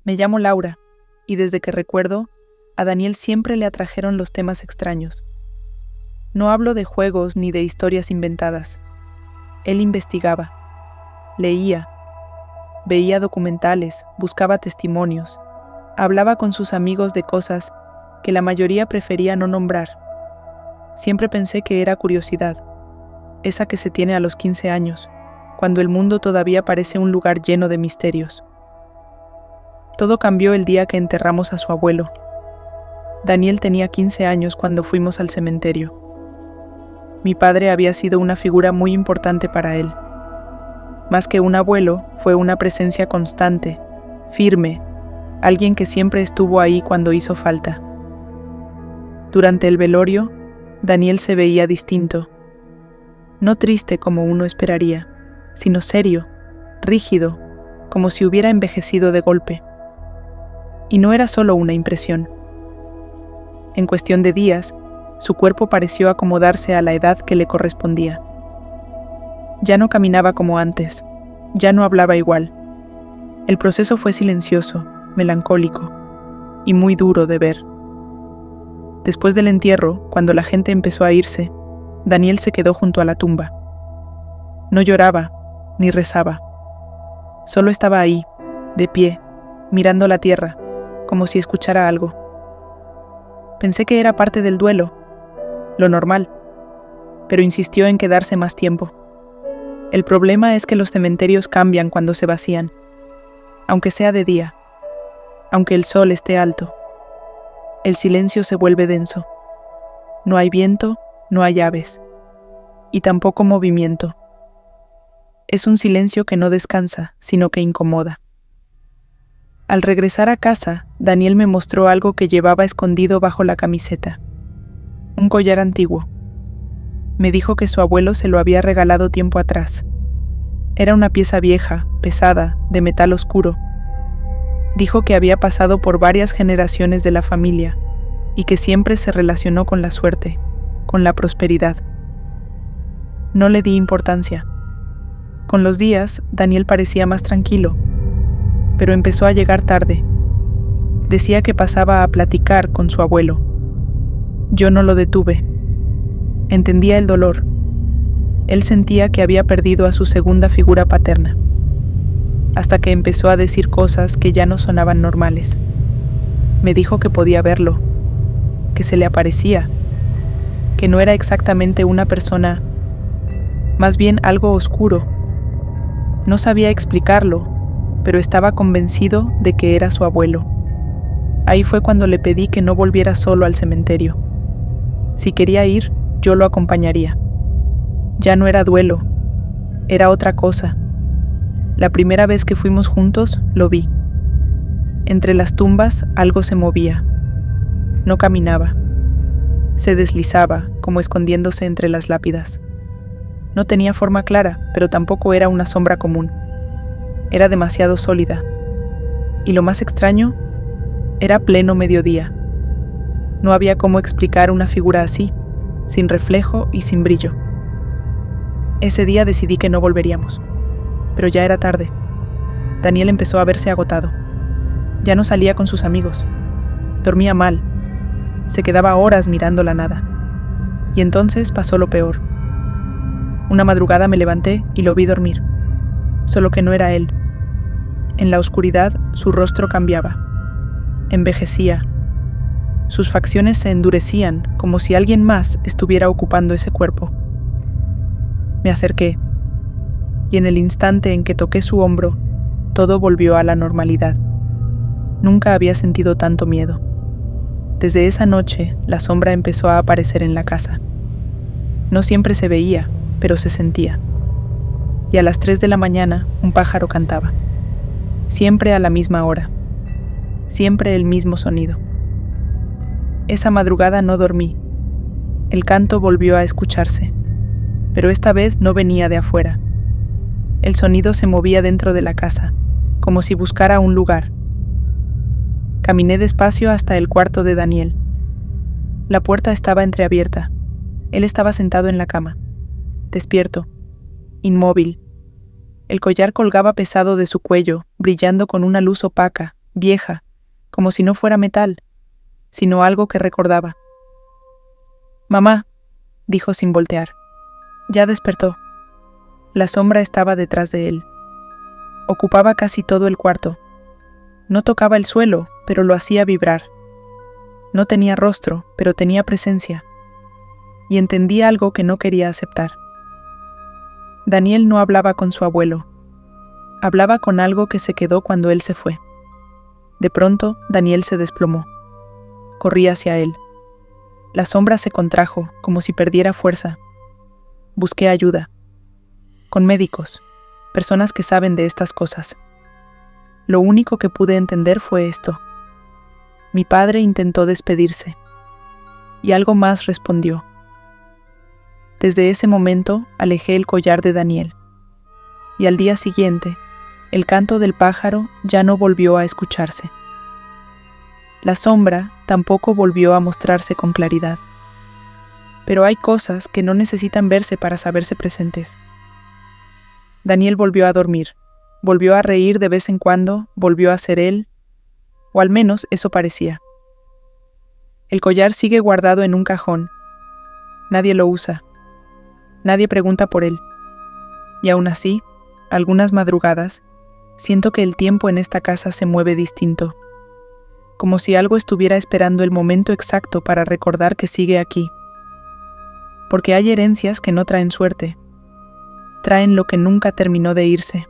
Me llamo Laura, y desde que recuerdo, a Daniel siempre le atrajeron los temas extraños. No hablo de juegos ni de historias inventadas. Él investigaba, leía, veía documentales, buscaba testimonios, hablaba con sus amigos de cosas que la mayoría prefería no nombrar. Siempre pensé que era curiosidad, esa que se tiene a los 15 años, cuando el mundo todavía parece un lugar lleno de misterios. Todo cambió el día que enterramos a su abuelo. Daniel tenía 15 años cuando fuimos al cementerio. Mi padre había sido una figura muy importante para él. Más que un abuelo, fue una presencia constante, firme, alguien que siempre estuvo ahí cuando hizo falta. Durante el velorio, Daniel se veía distinto. No triste como uno esperaría, sino serio, rígido, como si hubiera envejecido de golpe. Y no era solo una impresión. En cuestión de días, su cuerpo pareció acomodarse a la edad que le correspondía. Ya no caminaba como antes, ya no hablaba igual. El proceso fue silencioso, melancólico y muy duro de ver. Después del entierro, cuando la gente empezó a irse, Daniel se quedó junto a la tumba. No lloraba, ni rezaba. Solo estaba ahí, de pie, mirando la tierra, como si escuchara algo. Pensé que era parte del duelo, lo normal, pero insistió en quedarse más tiempo. El problema es que los cementerios cambian cuando se vacían, aunque sea de día, aunque el sol esté alto. El silencio se vuelve denso. No hay viento, no hay aves, y tampoco movimiento. Es un silencio que no descansa, sino que incomoda. Al regresar a casa, Daniel me mostró algo que llevaba escondido bajo la camiseta. Un collar antiguo. Me dijo que su abuelo se lo había regalado tiempo atrás. Era una pieza vieja, pesada, de metal oscuro. Dijo que había pasado por varias generaciones de la familia y que siempre se relacionó con la suerte, con la prosperidad. No le di importancia. Con los días, Daniel parecía más tranquilo, pero empezó a llegar tarde. Decía que pasaba a platicar con su abuelo. Yo no lo detuve. Entendía el dolor. Él sentía que había perdido a su segunda figura paterna, hasta que empezó a decir cosas que ya no sonaban normales. Me dijo que podía verlo, que se le aparecía, que no era exactamente una persona, más bien algo oscuro. No sabía explicarlo, pero estaba convencido de que era su abuelo. Ahí fue cuando le pedí que no volviera solo al cementerio. Si quería ir, yo lo acompañaría. Ya no era duelo, era otra cosa. La primera vez que fuimos juntos, lo vi. Entre las tumbas algo se movía. No caminaba. Se deslizaba, como escondiéndose entre las lápidas. No tenía forma clara, pero tampoco era una sombra común. Era demasiado sólida. Y lo más extraño, era pleno mediodía. No había cómo explicar una figura así, sin reflejo y sin brillo. Ese día decidí que no volveríamos, pero ya era tarde. Daniel empezó a verse agotado. Ya no salía con sus amigos. Dormía mal. Se quedaba horas mirando la nada. Y entonces pasó lo peor. Una madrugada me levanté y lo vi dormir, solo que no era él. En la oscuridad, su rostro cambiaba. Envejecía. Sus facciones se endurecían, como si alguien más estuviera ocupando ese cuerpo. Me acerqué, y en el instante en que toqué su hombro, todo volvió a la normalidad. Nunca había sentido tanto miedo. Desde esa noche, la sombra empezó a aparecer en la casa. No siempre se veía, pero se sentía. Y a las 3 de la mañana, un pájaro cantaba. Siempre a la misma hora. Siempre el mismo sonido. Esa madrugada no dormí. El canto volvió a escucharse, pero esta vez no venía de afuera. El sonido se movía dentro de la casa, como si buscara un lugar. Caminé despacio hasta el cuarto de Daniel. La puerta estaba entreabierta. Él estaba sentado en la cama, despierto, inmóvil. El collar colgaba pesado de su cuello, brillando con una luz opaca, vieja, como si no fuera metal, sino algo que recordaba. «Mamá», dijo sin voltear. Ya despertó. La sombra estaba detrás de él. Ocupaba casi todo el cuarto. No tocaba el suelo, pero lo hacía vibrar. No tenía rostro, pero tenía presencia. Y entendía algo que no quería aceptar. Daniel no hablaba con su abuelo. Hablaba con algo que se quedó cuando él se fue. De pronto, Daniel se desplomó. Corrí hacia él. La sombra se contrajo, como si perdiera fuerza. Busqué ayuda. Con médicos, personas que saben de estas cosas. Lo único que pude entender fue esto. Mi padre intentó despedirse. Y algo más respondió. Desde ese momento alejé el collar de Daniel. Y al día siguiente, el canto del pájaro ya no volvió a escucharse. La sombra tampoco volvió a mostrarse con claridad. Pero hay cosas que no necesitan verse para saberse presentes. Daniel volvió a dormir, volvió a reír de vez en cuando, volvió a ser él, o al menos eso parecía. El collar sigue guardado en un cajón. Nadie lo usa. Nadie pregunta por él. Y aún así, algunas madrugadas, siento que el tiempo en esta casa se mueve distinto. Como si algo estuviera esperando el momento exacto para recordar que sigue aquí. Porque hay herencias que no traen suerte. Traen lo que nunca terminó de irse.